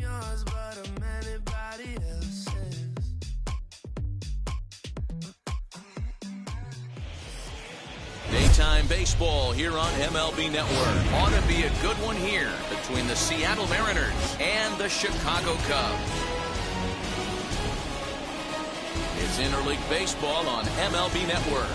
yours, but I'm anybody else's. Daytime baseball here on MLB Network. Ought to be a good one here between the Seattle Mariners and the Chicago Cubs. It's interleague baseball on MLB Network.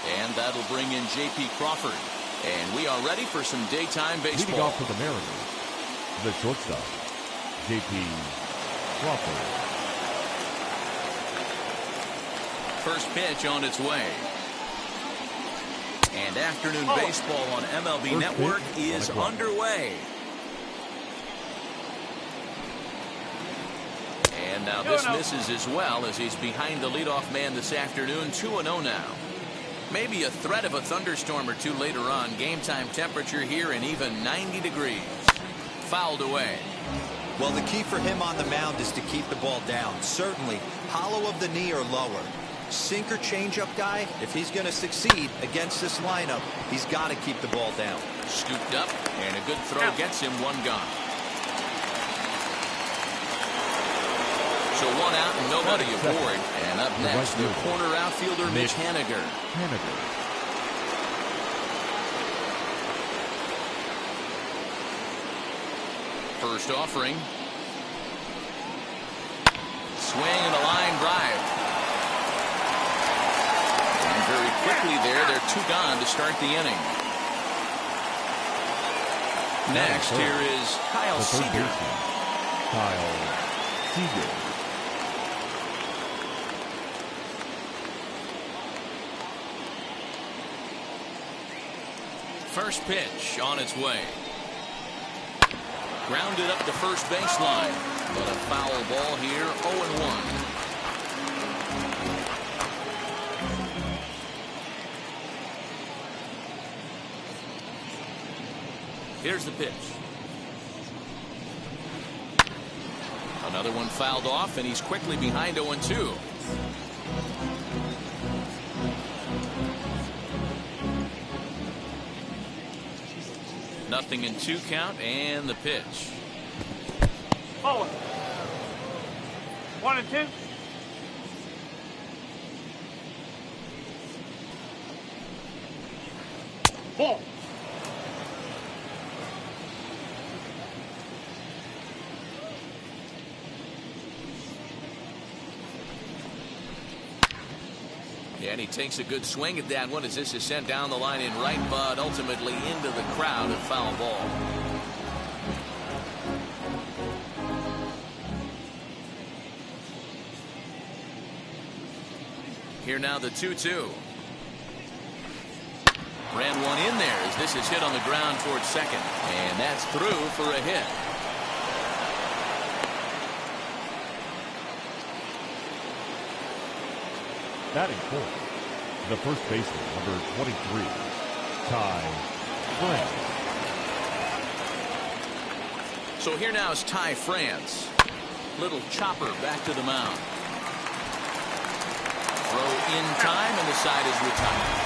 And that'll bring in J.P. Crawford. And we are ready for some daytime baseball. Leading off for the Mariners, the shortstop, J.P. Crawford. First pitch on its way. And afternoon baseball on MLB Network is underway. And now this misses as well as he's behind the leadoff man this afternoon, 2-0 now. Maybe a threat of a thunderstorm or two later on. Game time temperature here in even 90 degrees. Fouled away. Well, the key for him on the mound is to keep the ball down. Certainly, hollow of the knee or lower. Sinker changeup guy, if he's going to succeed against this lineup, he's got to keep the ball down. Scooped up, and a good throw gets him one gone. So one out and nobody aboard. And up next, the corner outfielder, Mitch Haniger. First offering. Swing and a line drive. And very quickly there, they're two gone to start the inning. Next, here is Kyle Seager. First pitch on its way. Grounded up the first baseline, but a foul ball here, 0-1. Here's the pitch. Another one fouled off, and he's quickly behind 0-2. Nothing in 2 count, and the pitch. Oh. 1-2. Ball. Yeah, and he takes a good swing at that one as this is sent down the line in right, but ultimately into the crowd, a foul ball. Here now the 2-2. Ran one in there as this is hit on the ground towards second. And that's through for a hit. Batting fourth, the first baseman, number 23, Ty France. So here now is Ty France. Little chopper back to the mound. Throw in time, and the side is retired.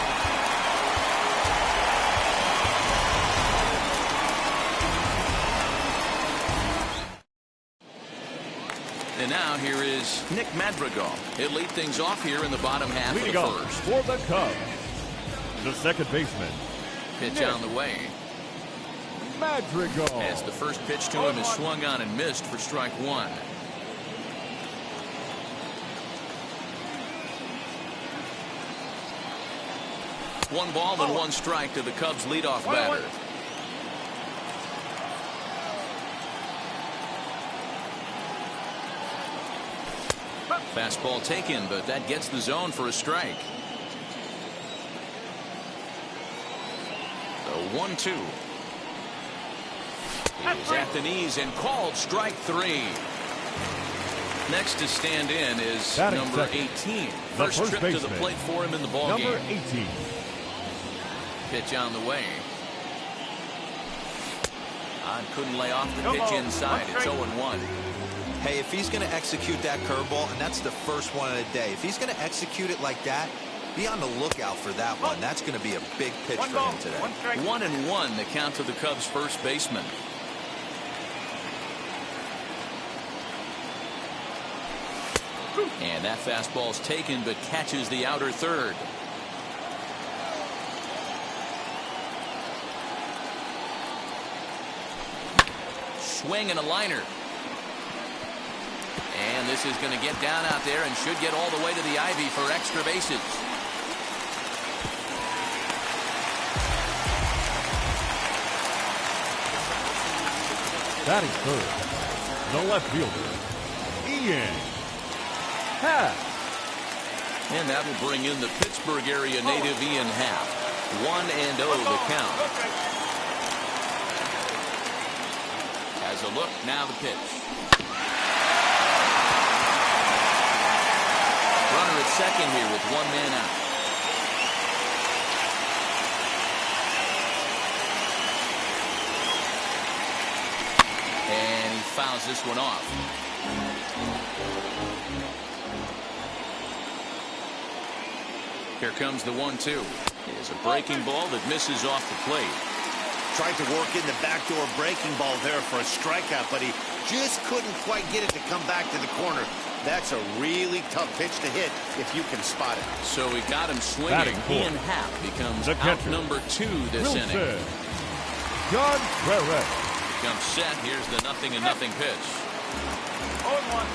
And now here is Nick Madrigal. He'll lead things off here in the bottom half of the first. For the Cubs, the second baseman. Pitch on the way. Madrigal. As the first pitch to him is swung on and missed for strike one. One ball and one strike to the Cubs leadoff batter. Fastball taken, but that gets the zone for a strike. The 1-2. He's at the knees and called strike three. Next to stand in is number 18. First trip to the plate for him in the ball game. Number 18. Pitch on the way. Couldn't lay off the pitch inside. It's 0-1. Hey, if he's going to execute that curveball, and that's the first one of the day, if he's going to execute it like that, be on the lookout for that one. That's going to be a big pitch for him today. 1-1, the count to the Cubs' first baseman. And that fastball's taken, but catches the outer third. Swing and a liner. And this is going to get down out there and should get all the way to the ivy for extra bases. Batting third, the left fielder, Ian Happ. And that will bring in the Pittsburgh area native Ian Happ. 1-0 the count. As a look, now the pitch. Runner at second here with one man out. And he fouls this one off. Here comes the 1-2. Here's a breaking ball that misses off the plate. Tried to work in the backdoor breaking ball there for a strikeout, but he just couldn't quite get it to come back to the corner. That's a really tough pitch to hit if you can spot it. So we got him swinging. Ian Happ becomes out number 2 this inning. John Perez. Comes set. Here's the 0-0 pitch. 0-1.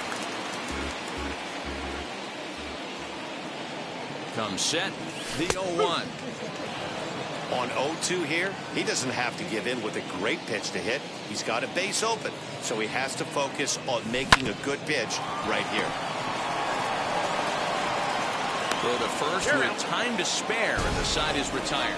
Comes set. The 0-1. On 0-2 here, he doesn't have to give in with a great pitch to hit. He's got a base open, so he has to focus on making a good pitch right here. Throw to first with time to spare, and the side is retired.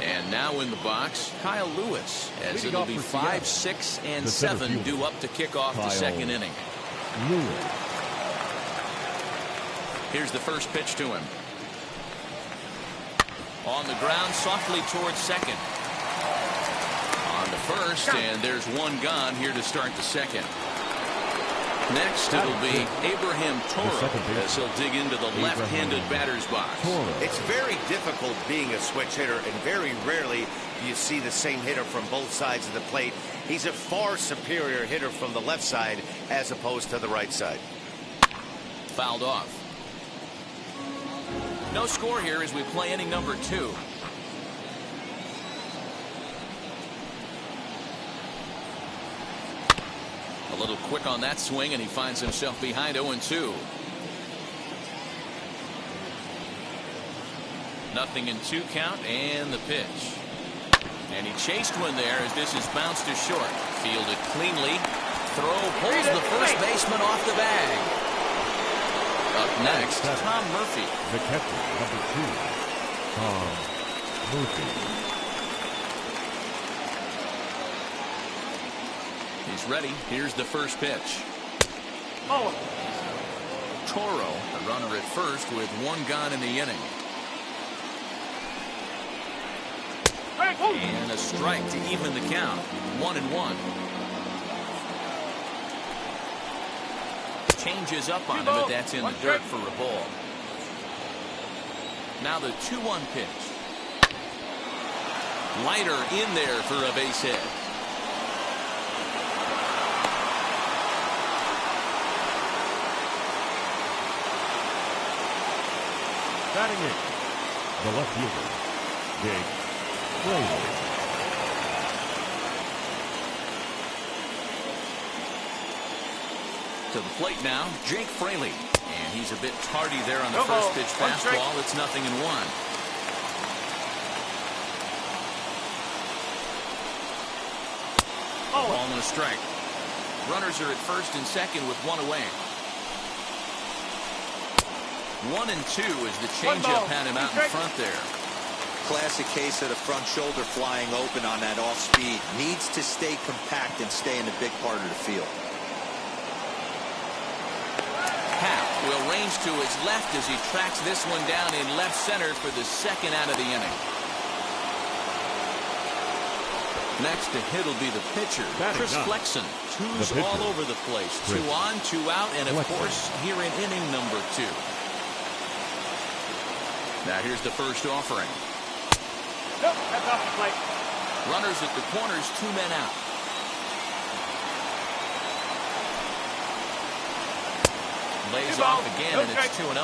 And now in the box, Kyle Lewis, as it'll be 5, 6, and 7 due up to kick off the second inning. Lewis. Here's the first pitch to him. On the ground, softly towards second. On the first, and there's one gone here to start the second. Next, it'll be Abraham Toro as he'll dig into the left-handed batter's box. It's very difficult being a switch hitter, and very rarely do you see the same hitter from both sides of the plate. He's a far superior hitter from the left side as opposed to the right side. Fouled off. No score here as we play inning number 2. A little quick on that swing, and he finds himself behind 0-2. 0-2 count, and the pitch. And he chased one there as this is bounced to short. Fielded cleanly. Throw pulls the first baseman off the bag. Up next, Tom Murphy. The catcher, number 2, Tom Murphy. He's ready. Here's the first pitch. Oh. Toro, the runner at first with one gone in the inning. And a strike to even the count. 1-1. Changes up on him, but that's in the dirt for a ball. Now the 2-1 pitch. Liner in there for a base hit. Batting in, the left fielder, Jake Fraley. To the plate now, Jake Fraley. And he's a bit tardy there on the first pitch fastball. It's 0-1. Ball and a strike. Runners are at first and second with one away. 1-2 as the changeup had him out in front there. Classic case of the front shoulder flying open on that off speed. Needs to stay compact and stay in the big part of the field. Happ will range to his left as he tracks this one down in left center for the second out of the inning. Next to hit will be the pitcher, Chris Flexen. Twos all over the place. 2 on, 2 out, and of course, here in inning number 2. Now here's the first offering. Nope, that's off the plate. Runners at the corners, 2 men out. Lays off again, and it's 2-0.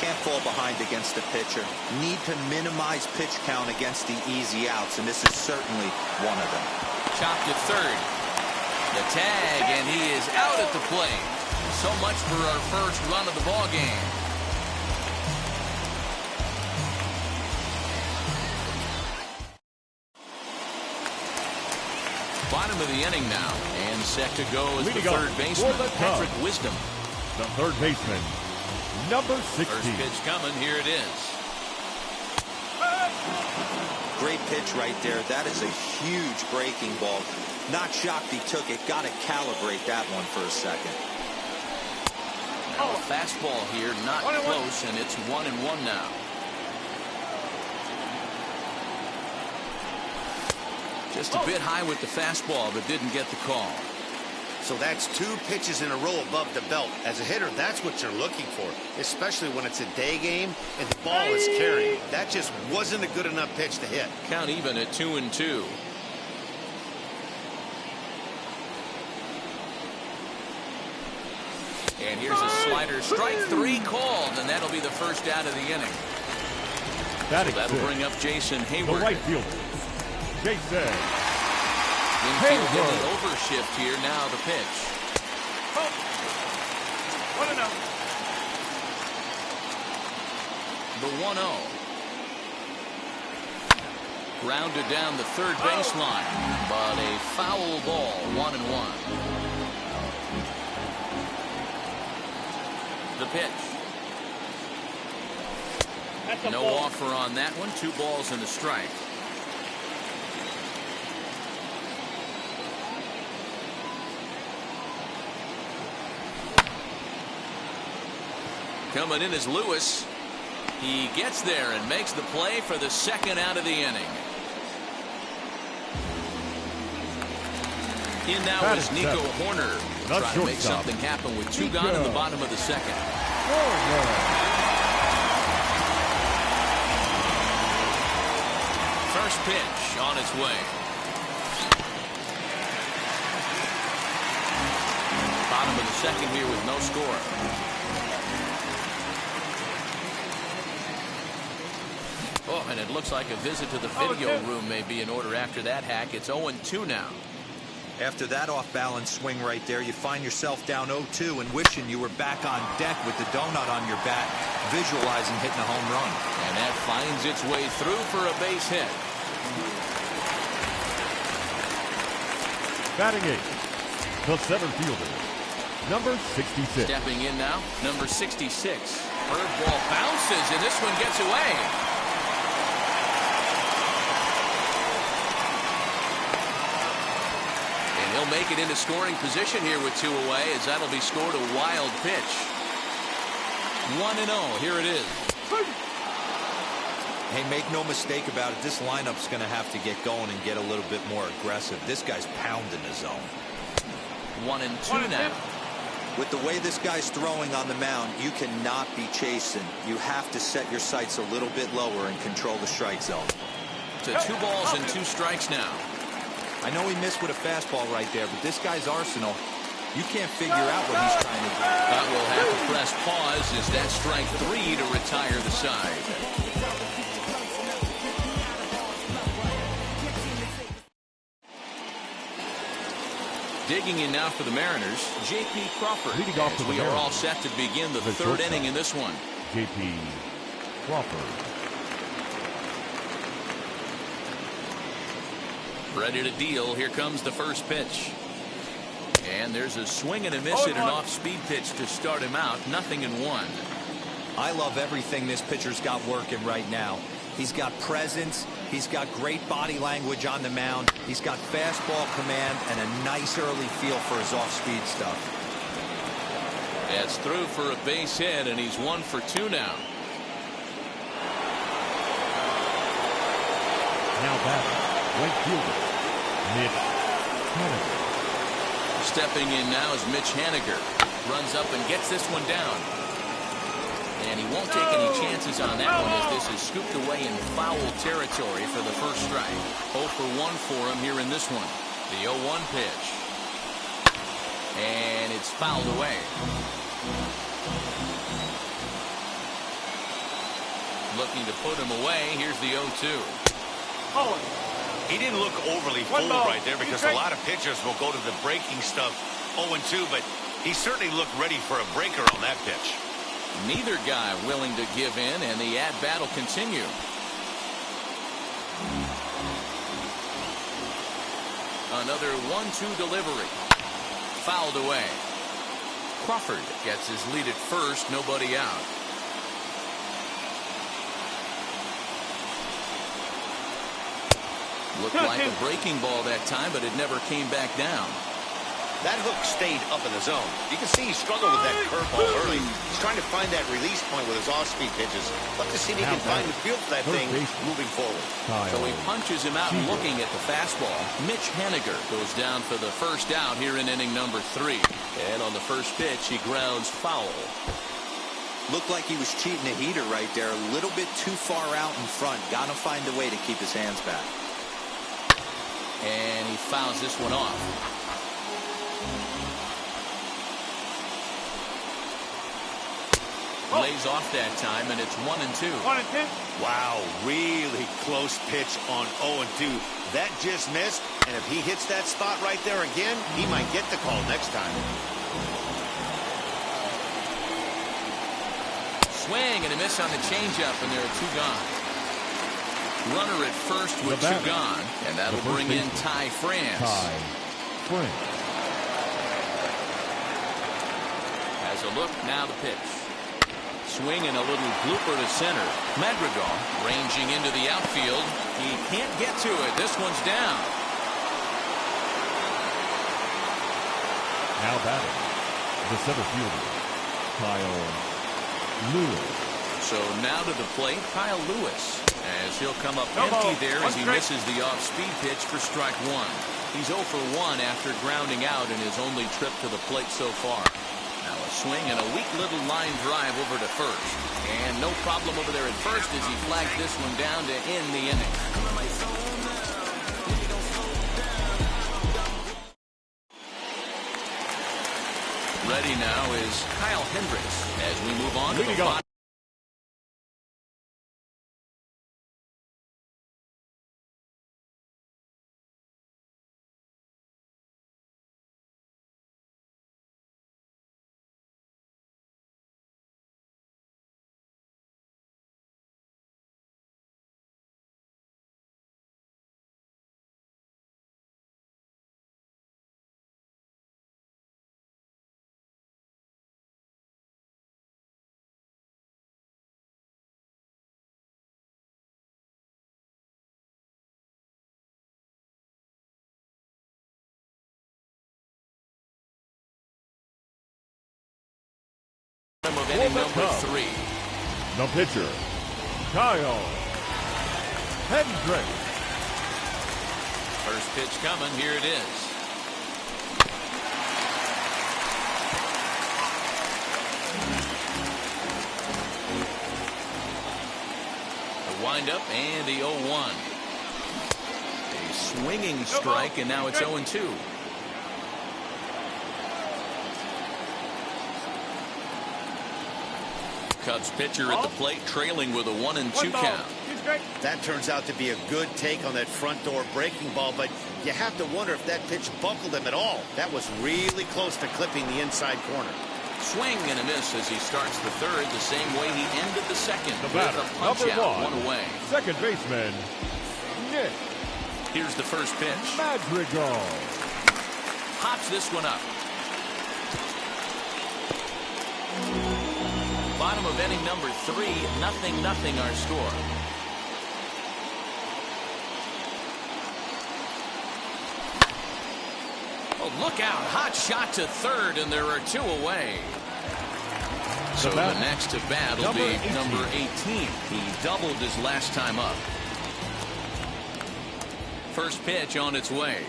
Can't fall behind against the pitcher. Need to minimize pitch count against the easy outs, and this is certainly one of them. Chopped to third. The tag, and he is out at the plate. So much for our first run of the ball game. Bottom of the inning now, and set to go is the third baseman, Patrick Wisdom. The third baseman, number 16. First pitch coming, here it is. Great pitch right there. That is a huge breaking ball. Not shocked he took it. Got to calibrate that one for a second. Now a fastball here, not close, and it's 1-1 now. Just a bit high with the fastball, but didn't get the call. So that's 2 pitches in a row above the belt. As a hitter, that's what you're looking for, especially when it's a day game and the ball is carrying. That just wasn't a good enough pitch to hit. Count even at 2-2. And here's a slider, strike 3 called, and that'll be the first out of the inning. That'll bring up Jason Hayward. The right fielder, Jason Infield in the overshift here. Now the pitch. 1-0. The 1-0. Grounded down the third baseline, but a foul ball. 1-1. The pitch. No offer on that one. 2 balls and a strike. Coming in is Lewis. He gets there and makes the play for the second out of the inning. In now is Nico Horner. Trying to make something happen with 2 gone in the bottom of the second. First pitch on its way. Bottom of the second here with no score. Oh, and it looks like a visit to the video room may be in order after that hack. It's 0-2 now. After that off-balance swing right there, you find yourself down 0-2 and wishing you were back on deck with the donut on your bat, visualizing hitting a home run. And that finds its way through for a base hit. Batting 8, the center fielder, number 66. Stepping in now, number 66. Curveball bounces, and this one gets away. He'll make it into scoring position here with 2 away, as that'll be scored a wild pitch. 1-0. Here it is. Hey, make no mistake about it. This lineup's going to have to get going and get a little bit more aggressive. This guy's pounding his zone. 1-2 now. With the way this guy's throwing on the mound, you cannot be chasing. You have to set your sights a little bit lower and control the strike zone. To 2 balls and 2 strikes now. I know he missed with a fastball right there, but this guy's arsenal, you can't figure out what he's trying to do. That will have to press pause as that strike 3 to retire the side. Digging in now for the Mariners, J.P. Crawford. Leading off for the we are all set to begin the third inning in this one. J.P. Crawford. Ready to deal. Here comes the first pitch. And there's a swing and a miss at an off-speed pitch to start him out. 0-1. I love everything this pitcher's got working right now. He's got presence. He's got great body language on the mound. He's got fastball command and a nice early feel for his off-speed stuff. That's through for a base hit, and he's 1 for 2 now. Now batting, right fielder, Mitch Haniger. Stepping in now is Mitch Haniger. Runs up and gets this one down. And he won't take any chances on that one, as this is scooped away in foul territory for the first strike. 0 for 1 for him here in this one. The 0-1 pitch. And it's fouled away. Looking to put him away. Here's the 0-2. Oh. He didn't look overly fooled right there, because a lot of pitchers will go to the breaking stuff 0-2, but he certainly looked ready for a breaker on that pitch. Neither guy willing to give in, and the at-bat will continue. Another 1-2 delivery. Fouled away. Crawford gets his lead at first, nobody out. Looked like a breaking ball that time, but it never came back down. That hook stayed up in the zone. You can see he struggled with that curveball early. He's trying to find that release point with his off-speed pitches. Look to see if he can find the feel for that thing moving forward. So he punches him out, looking at the fastball. Mitch Haniger goes down for the first out here in inning number 3. And on the first pitch, he grounds foul. Looked like he was cheating a heater right there. A little bit too far out in front. Got to find a way to keep his hands back. And he fouls this one off. Lays off that time, and it's 1-2. 1-2. Wow, really close pitch on 0-2. That just missed, and if he hits that spot right there again, he might get the call next time. Swing and a miss on the changeup, and there are 2 gone. Runner at first with 2 gone, and that'll bring in Ty France. Has a look, now the pitch. Swing and a little blooper to center. Madrigal ranging into the outfield. He can't get to it. This one's down. Now batting, the center fielder, Kyle Lewis. So now to the plate, Kyle Lewis, as he'll come up empty there as he misses the off-speed pitch for strike 1. He's 0 for 1 after grounding out in his only trip to the plate so far. Now a swing and a weak little line drive over to first. And no problem over there at first as he flags this one down to end the inning. Ready now is Kyle Hendricks as we move on to the bottom. Of inning number 3. The pitcher, Kyle Hendricks. First pitch coming. Here it is. The windup and the 0-1. A swinging strike, and now it's 0-2. Cubs pitcher at the plate, trailing with a 1-2 count. That turns out to be a good take on that front door breaking ball, but you have to wonder if that pitch buckled him at all. That was really close to clipping the inside corner. Swing and a miss as he starts the third, the same way he ended the second. The batter, with a punch out, 1 away. Second baseman, Nick. Here's the first pitch. Madrigal. Pops this one up. Bottom of inning number 3, 0-0 our score. Well, Look out. Hot shot to third, and there are 2 away. So the next to bat will be number 18. He doubled his last time up. First pitch on its way.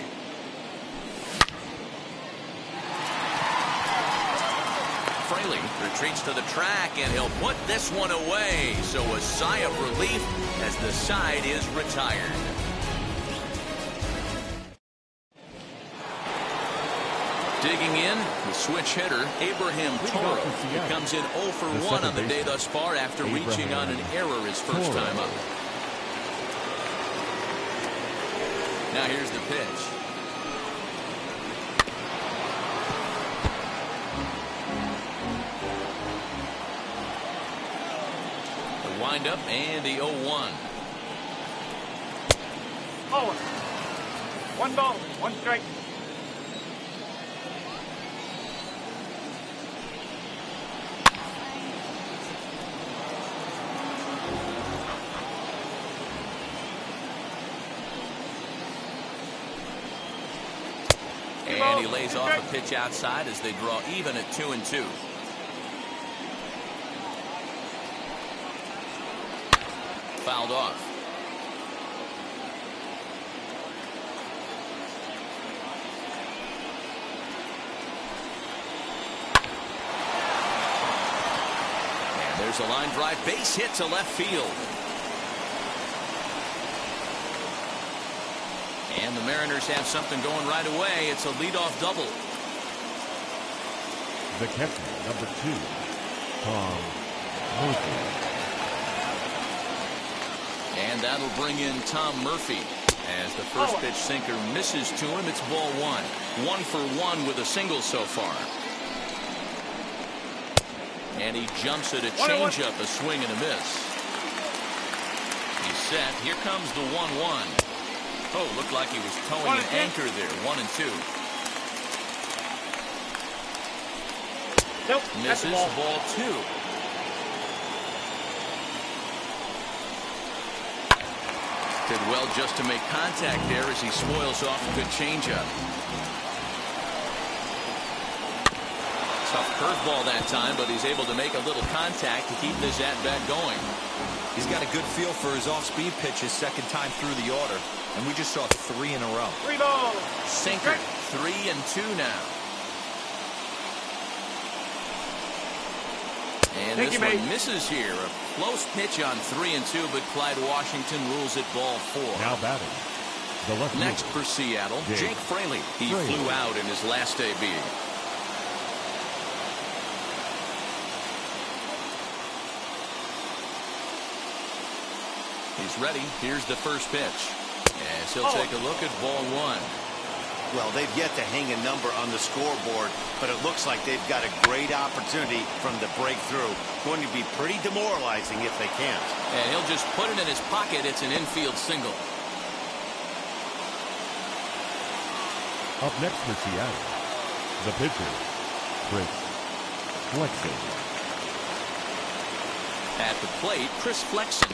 Fraley retreats to the track, and he'll put this one away. So a sigh of relief as the side is retired. Digging in, the switch hitter, Abraham Toro. He comes in 0 for 1 on the day thus far after reaching on an error his first time up. Now here's the pitch. The windup and the 0-1. Oh, 1 ball, 1 strike. And he lays off a pitch outside as they draw even at 2-2. Fouled off. And there's a line drive base hit to left field. And the Mariners have something going right away. It's a leadoff double. The catcher, number 2, Tom Murphy. And that'll bring in Tom Murphy. As the first pitch sinker misses to him, it's ball 1. 1 for 1 with a single so far. And he jumps at a changeup, a swing and a miss. He's set. Here comes the 1-1. Oh, looked like he was towing an anchor there. 1-2. Nope. Misses ball 2. Did well just to make contact there as he spoils off a good changeup. Tough curveball that time, but he's able to make a little contact to keep this at-bat going. He's got a good feel for his off-speed pitches second time through the order. And we just saw 3 in a row. 3 balls. Sinker. 3-2 now. And this one misses here. A close pitch on 3-2, but Clyde Washington rules it ball 4. Now batting. The left Next for Seattle, Jake Fraley. He flew out in his last AB. He's ready. Here's the first pitch. As he'll take a look at ball 1. Well, they've yet to hang a number on the scoreboard, but it looks like they've got a great opportunity from the breakthrough. Going to be pretty demoralizing if they can't. And he'll just put it in his pocket. It's an infield single. Up next for Seattle, the pitcher, Chris Flexen. At the plate, Chris Flexen.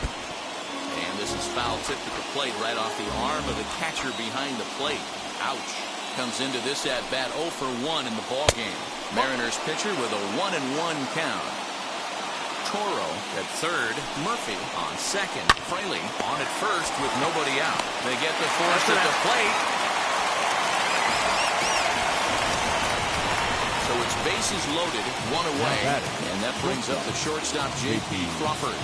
And this is foul tipped at the plate right off the arm of the catcher behind the plate. Ouch. Comes into this at-bat 0 for 1 in the ballgame. Mariners pitcher with a 1-1 count. Toro at third. Murphy on second. Fraley on at first with nobody out. They get the force at the plate. So it's bases loaded, 1 away. And that brings up the shortstop, J.P. Crawford.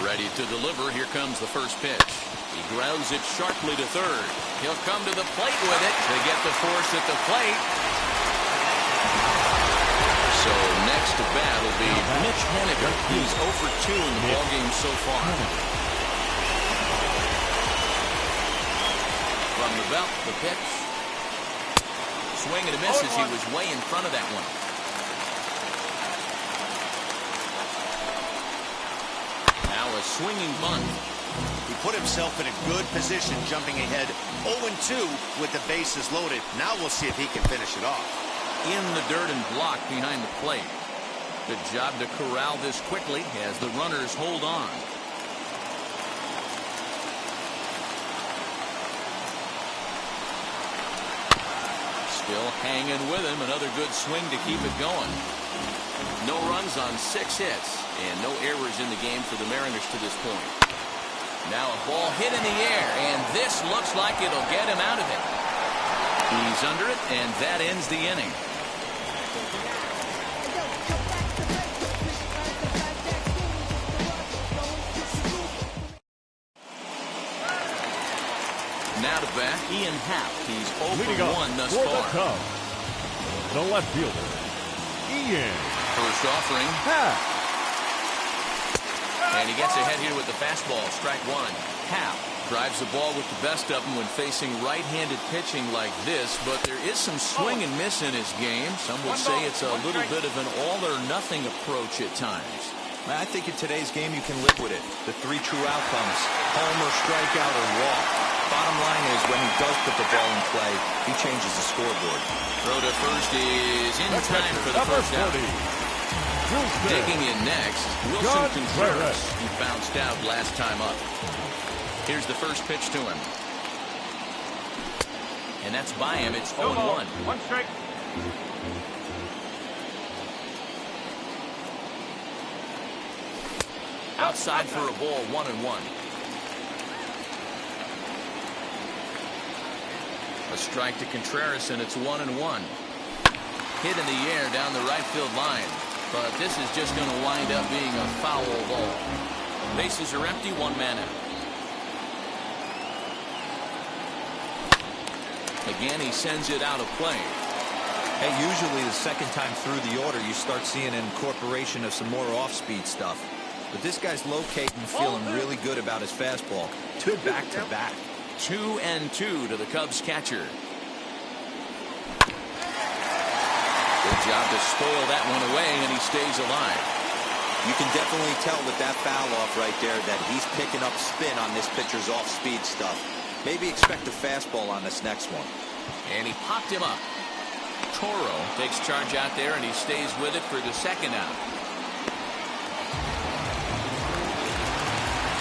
Ready to deliver. Here comes the first pitch. He grounds it sharply to third. He'll come to the plate with it. They get the force at the plate. So next to bat will be Mitch Haniger. He's 0 for 2 in the ballgame so far. From the belt, the pitch. Swing and a miss as he was way in front of that one. Now a swinging bunt. He put himself in a good position jumping ahead 0-2 with the bases loaded. Now we'll see if he can finish it off. In the dirt and block behind the plate. Good job to corral this quickly as the runners hold on. Still hanging with him. Another good swing to keep it going. No runs on 6 hits and no errors in the game for the Mariners to this point. Now a ball hit in the air, and this looks like it'll get him out of it. He's under it, and that ends the inning. Now to bat, Ian Happ. He's 0 for 1 thus far. The left fielder, Ian. First offering. Happ. And he gets ahead here with the fastball. Strike 1. Happ drives the ball with the best of them when facing right-handed pitching like this, but there is some swing and miss in his game. Some would say it's a little bit of an all-or-nothing approach at times. I think in today's game you can live with it. The 3 true outcomes: homer, strikeout, or walk. Bottom line is, when he does put the ball in play, he changes the scoreboard. Throw to first is in time for the first out. Digging in next, Wilson Contreras. He bounced out last time up. Here's the first pitch to him. And that's by him. It's 0-1. 1 strike. Outside for a ball, 1-1. A strike to Contreras, and it's 1-1. Hit in the air down the right field line, but this is just going to wind up being a foul ball. Bases are empty, 1 man out. Again, he sends it out of play. Hey, usually the second time through the order, you start seeing an incorporation of some more off-speed stuff. But this guy's locating and feeling really good about his fastball. 2 back-to-back. 2-2 to the Cubs catcher. Good job to spoil that one away, and he stays alive. You can definitely tell with that foul off right there that he's picking up spin on this pitcher's off-speed stuff. Maybe expect a fastball on this next one. And he popped him up. Toro takes charge out there, and he stays with it for the second out.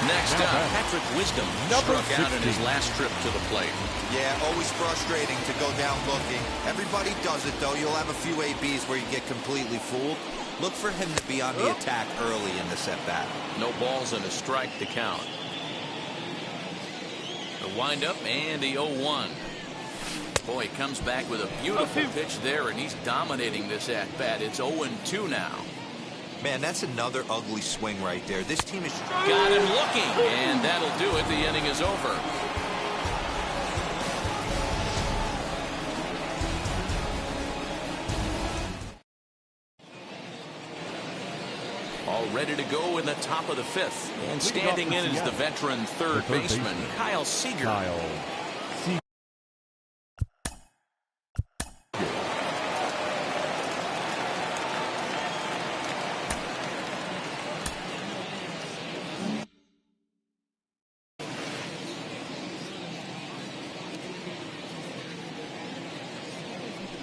Next up, Patrick Wisdom struck out in his last trip to the plate. Yeah, always frustrating to go down looking. Everybody does it, though. You'll have a few ABs where you get completely fooled. Look for him to be on the attack early in this at-bat. No balls and a strike to count. The windup and the 0-1. Boy, he comes back with a beautiful pitch there, and he's dominating this at-bat. It's 0-2 now. Man, that's another ugly swing right there. This team is... Got him looking, and that'll do it. The inning is over. All ready to go in the top of the 5th. And standing in is the veteran third baseman, Kyle Seager.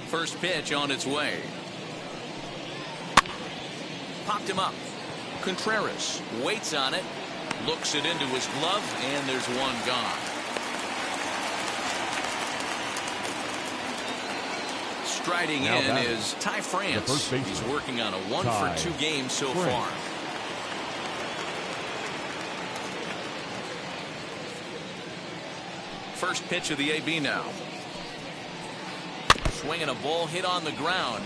First pitch on its way. Popped him up. Contreras waits on it, looks it into his glove, and there's one gone. Striding in is Ty France. He's working on a 1-for-2 game so far. First pitch of the AB now. Swinging a ball hit on the ground.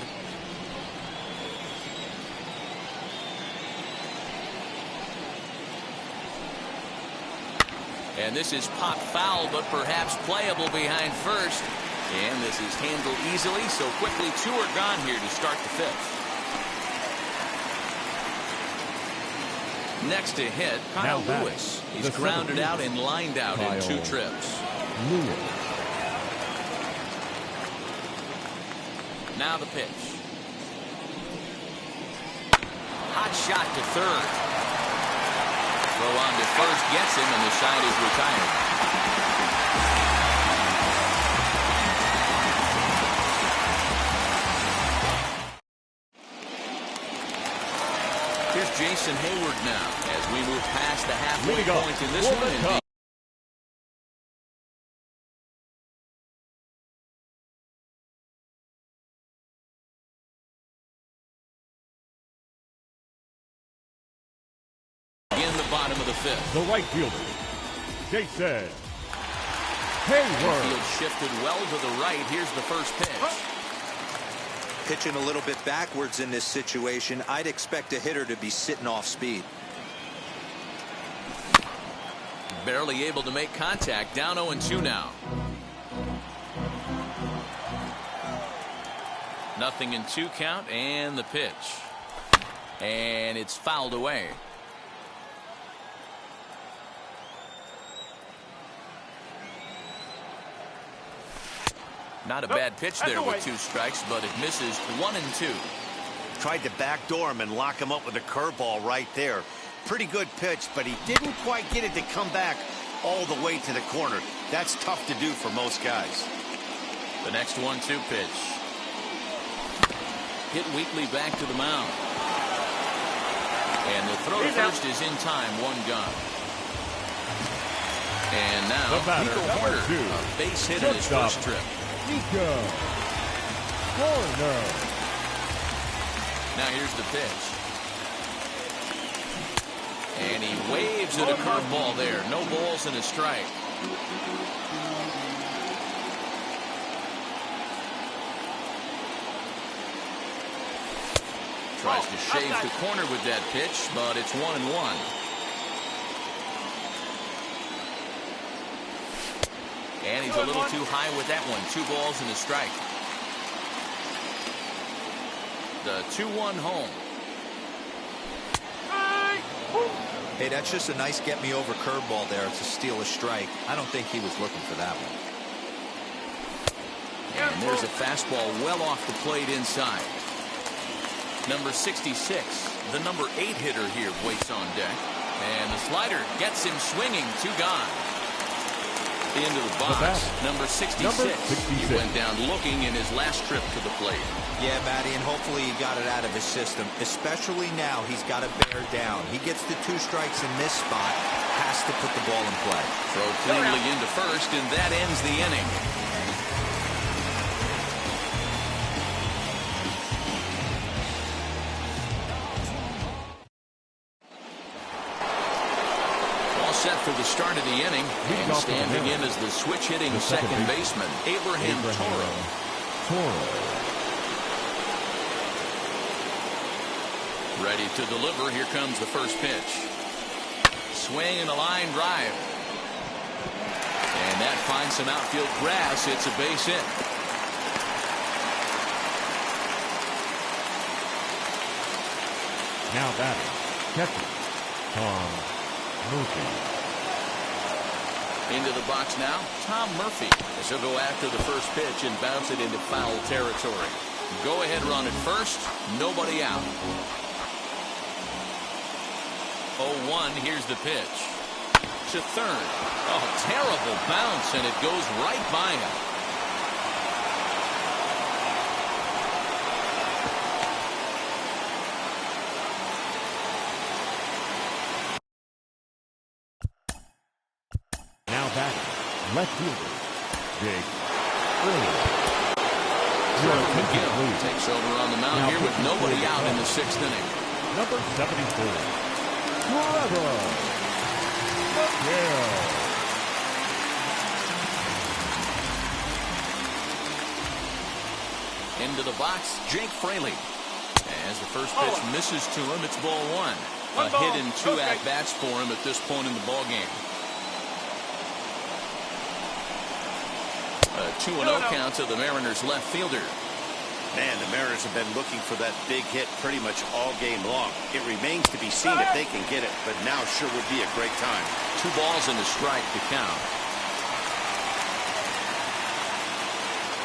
And this is popped foul, but perhaps playable behind first. And this is handled easily, so quickly 2 are gone here to start the 5th. Next to hit, Kyle Lewis. He's grounded out and lined out in 2 trips. Now the pitch. Hot shot to third. Throw on to first gets him, and the side is retired. Here's Jason Hayward now as we move past the halfway point in this one. bottom of the fifth. The right fielder, Jason Hayward. Field shifted well to the right. Here's the first pitch. Pitching a little bit backwards in this situation. I'd expect a hitter to be sitting off speed. Barely able to make contact. Down 0-2 now. Nothing in 2 count, and the pitch. And it's fouled away. Not a bad pitch there with 2 strikes, but it misses. 1-2. Tried to backdoor him and lock him up with a curveball right there. Pretty good pitch, but he didn't quite get it to come back all the way to the corner. That's tough to do for most guys. The next 1-2 pitch. Hit weakly back to the mound. And the throw to first is in time. 1 gone. And now Nico Horner, a base hit in his first trip. Nico Horner. Now here's the pitch. And he waves at a curveball there. No balls and a strike. Tries to shave the corner with that pitch, but it's 1-1. And he's a little too high with that one. 2 balls and a strike. The 2-1 home. Hey, that's just a nice get-me-over curveball there. It's a steal a strike. I don't think he was looking for that one. And there's a fastball well off the plate inside. Number 66, the number 8 hitter here, waits on deck. And the slider gets him swinging. 2 gone. Into the box, number 66. He went down looking in his last trip to the plate. Yeah, Matty, and hopefully he got it out of his system. Especially now, he's got to bear down. He gets the 2 strikes in this spot. Has to put the ball in play. Throw cleanly into first, and that ends the inning. Set for the start of the inning, and standing in as the switch-hitting second baseman, Abraham Toro. Ready to deliver. Here comes the first pitch. Swing and a line drive. And that finds some outfield grass. It's a base hit. Now batting, catcher Tom Murphy. Into the box now, Tom Murphy. As he'll go after the first pitch and bounce it into foul territory. Go ahead run at first, nobody out. 0-1, here's the pitch. To third. Oh, terrible bounce, and it goes right by him. Left fielder, Jake McGill takes over on the mound now here with nobody out in the 6th inning. Number 74, Trevor McGill. Into the box, Jake Fraley. As the first pitch misses to him, it's ball 1. A hit in 2 at-bats for him at this point in the ball game. A 2-0 count to the Mariners left fielder. Man, the Mariners have been looking for that big hit pretty much all game long. It remains to be seen if they can get it, but now sure would be a great time. 2 balls and a strike to count.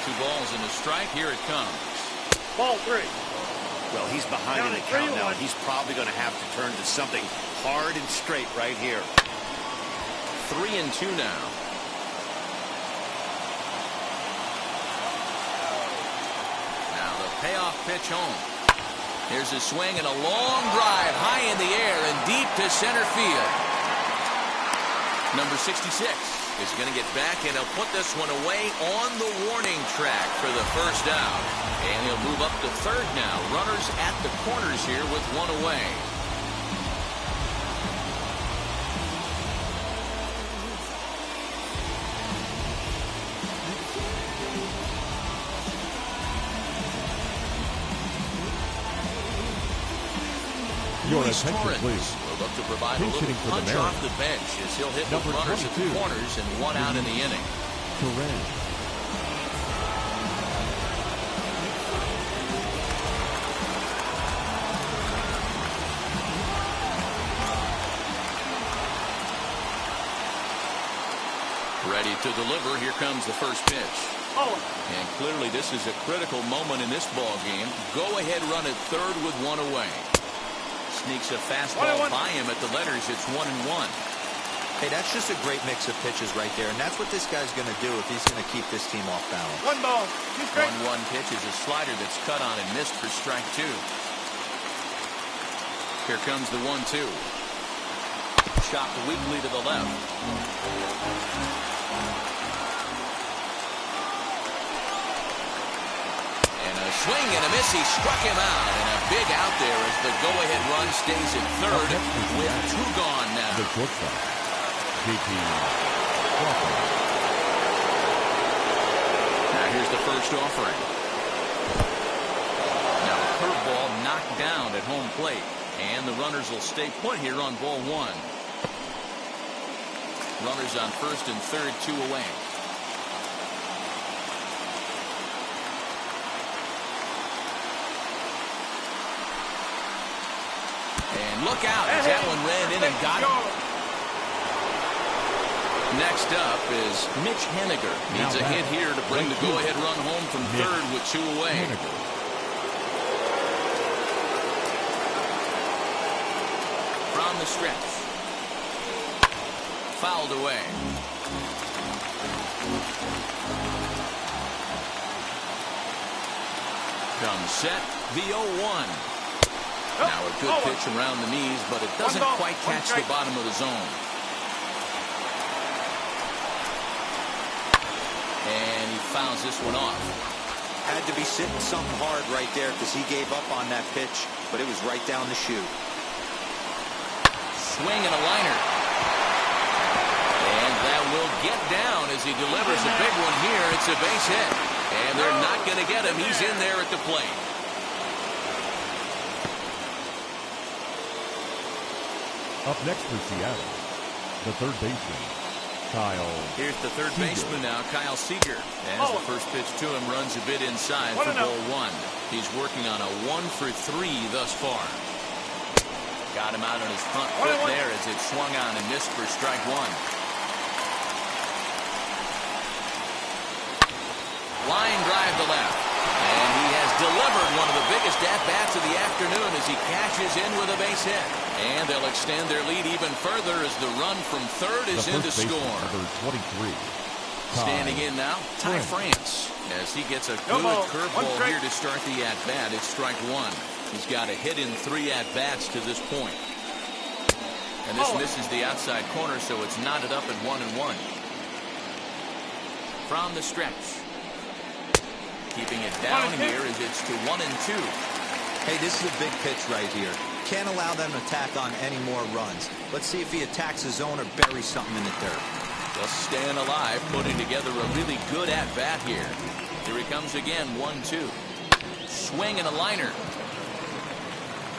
2 balls and a strike. Here it comes. Ball 3. Well, he's behind in the count now. He's probably going to have to turn to something hard and straight right here. 3-2 now. Payoff pitch home. Here's a swing and a long drive high in the air and deep to center field. Number 66 is going to get back, and he'll put this one away on the warning track for the first out. And he'll move up to third now. Runners at the corners here with 1 away. Luis attention, Torrens please. will look to provide a Pinch little hitting for the punch off Mariners. the bench as he'll hit with Number runners at the 22. corners and one out in the inning. Torrens. Ready to deliver. Here comes the first pitch. Oh. And clearly this is a critical moment in this ball game. Go ahead run at third with one away. Sneaks a fastball 1-1. by him at the letters. It's 1-1. Hey, that's just a great mix of pitches right there, and that's what this guy's going to do if he's going to keep this team off balance. 1 ball, 2 strikes. 1-1 pitch is a slider that's cut on and missed for strike 2. Here comes the 1-2. Chopped weakly to the left. And a swing and a miss. He struck him out. And a big out there as the go-ahead run stays at third with 2 gone now. The shortstop, JP Crawford. Now here's the first offering. Now a curveball knocked down at home plate. And the runners will stay put here on ball 1. Runners on first and third, 2 away. And look out as that one ran in and got him. Next up is Mitch Haniger. Needs a hit here to bring the go-ahead run home from third with 2 away. From the stretch. Fouled away. Comes set, the 0-1. Now a good pitch around the knees, but it doesn't quite catch the bottom of the zone. And he fouls this one off. Had to be sitting something hard right there because he gave up on that pitch, but it was right down the chute. Swing and a liner. And that will get down as he delivers a big one here. It's a base hit. And they're not going to get him. He's in there at the plate. Up next for Seattle, the third baseman, Kyle. Here's the third baseman now, Kyle Seager. As the first pitch to him runs a bit inside for ball 1. He's working on a 1-for-3 thus far. Got him out on his front foot there as it swung on and missed for strike 1. Line drive to left. And he has delivered one of the biggest at-bats of the afternoon as he cashes in with a base hit. And they'll extend their lead even further as the run from third is in to score. Number 23. Standing in now, Ty France, as he gets a good curveball here to start the at-bat. It's strike 1. He's got a hit in 3 at-bats to this point. And this misses the outside corner, so it's knotted up at 1-1. From the stretch. Keeping it down here as it's to 1-2. Hey, this is a big pitch right here. Can't allow them to tack on any more runs. Let's see if he attacks his zone or buries something in the dirt. Just staying alive, putting together a really good at-bat here. Here he comes again, 1-2. Swing and a liner.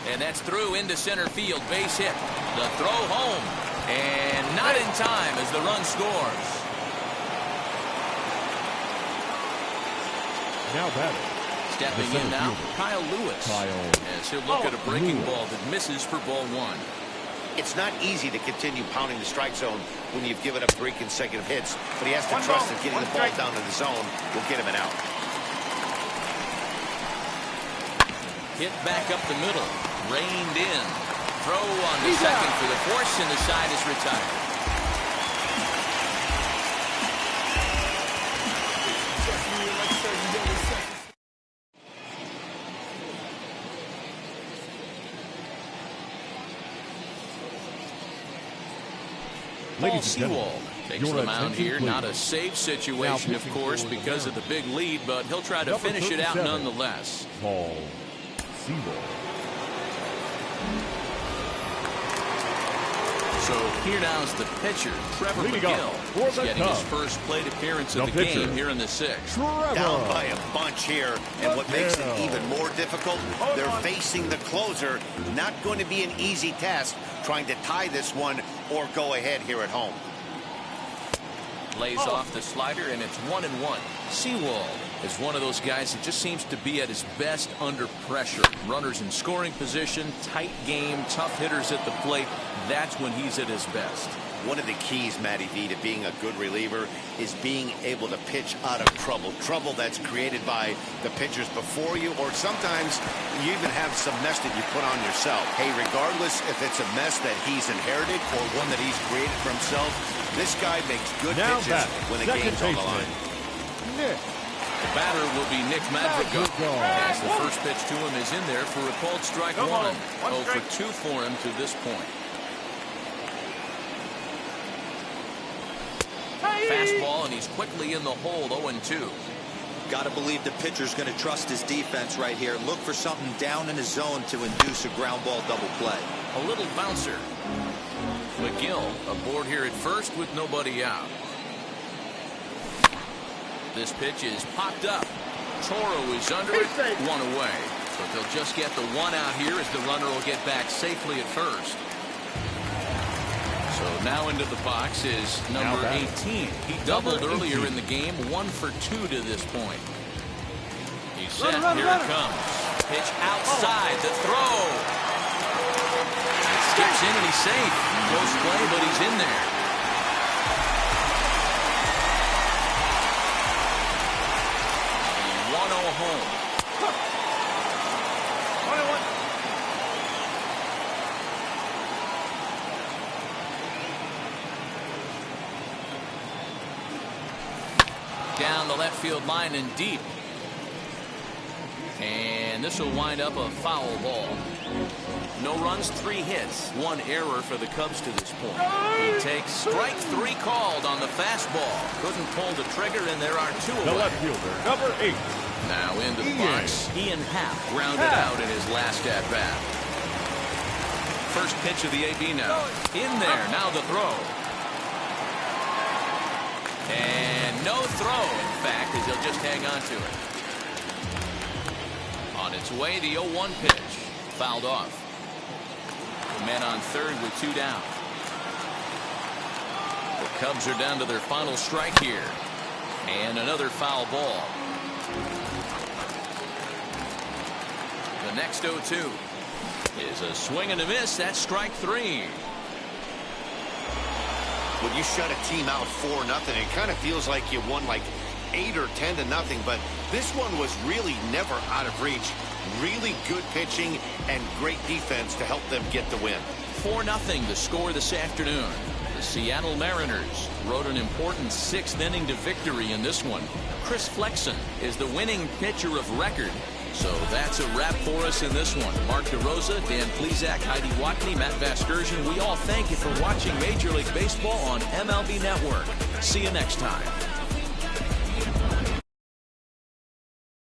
And that's through into center field, base hit. The throw home. And not in time as the run scores. Now batting. Stepping in now, Kyle Lewis. As he'll look at a breaking ball that misses for ball 1. It's not easy to continue pounding the strike zone when you've given up 3 consecutive hits, but he has to trust that getting the ball down to the zone will get him an out. Hit back up the middle. Reined in. Throw on the second for the force, and the side is retired. Paul Sewald takes the mound here. Not a safe situation, of course, because of the big lead, but he'll try to finish it out nonetheless. Paul Sewald. So here now's the pitcher, Trevor McGill. He's getting his first plate appearance of the game here in the 6th. Down by a bunch here, and what makes it even more difficult, they're facing the closer. Not going to be an easy task trying to tie this one or go ahead here at home. Lays off the slider, and it's 1-1. Sewald is one of those guys that just seems to be at his best under pressure. Runners in scoring position, tight game, tough hitters at the plate. That's when he's at his best. One of the keys, Matty V, to being a good reliever is being able to pitch out of trouble. Trouble that's created by the pitchers before you, or sometimes you even have some mess that you put on yourself. Hey, regardless if it's a mess that he's inherited or one that he's created for himself, this guy makes good pitches when the game's on the line. The batter will be Nick MattWpsycheUK, as the first pitch to him is in there for a called strike 1. 0 for 2 for him to this point. Fastball, and he's quickly in the hole. 0-2. Got to believe the pitcher's going to trust his defense right here. Look for something down in his zone to induce a ground ball double play. A little bouncer. McGill aboard here at first with nobody out. This pitch is popped up. Toro is under it. 1 away. But they'll just get the 1 out here as the runner will get back safely at first. So now into the box is number 18. He doubled earlier in the game, 1 for 2 to this point. He's set. Here it comes. Pitch outside. The throw. It skips in and he's safe. Close play, but he's in there. A 1-0 home. Down the left field line and deep. And this will wind up a foul ball. No runs, 3 hits, 1 error for the Cubs to this point. He takes strike 3 called on the fastball. Couldn't pull the trigger, and there are 2 away. The left fielder, number 8. Now into the box. Ian Happ grounded out in his last at bat. First pitch of the AB now. In there, now the throw. And no throw, in fact, as he'll just hang on to it. On its way, the 0-1 pitch. Fouled off. The men on third with 2 down. The Cubs are down to their final strike here. And another foul ball. The next 0-2 is a swing and a miss. That's strike 3. When you shut a team out 4-0, it kind of feels like you won like 8 or 10-0, but this one was really never out of reach. Really good pitching and great defense to help them get the win. 4-0 the score this afternoon. The Seattle Mariners rode an important 6th inning to victory in this one. Chris Flexen is the winning pitcher of record. So that's a wrap for us in this one. Mark DeRosa, Dan Plesac, Heidi Watney, Matt Vasgersian. We all thank you for watching Major League Baseball on MLB Network. See you next time.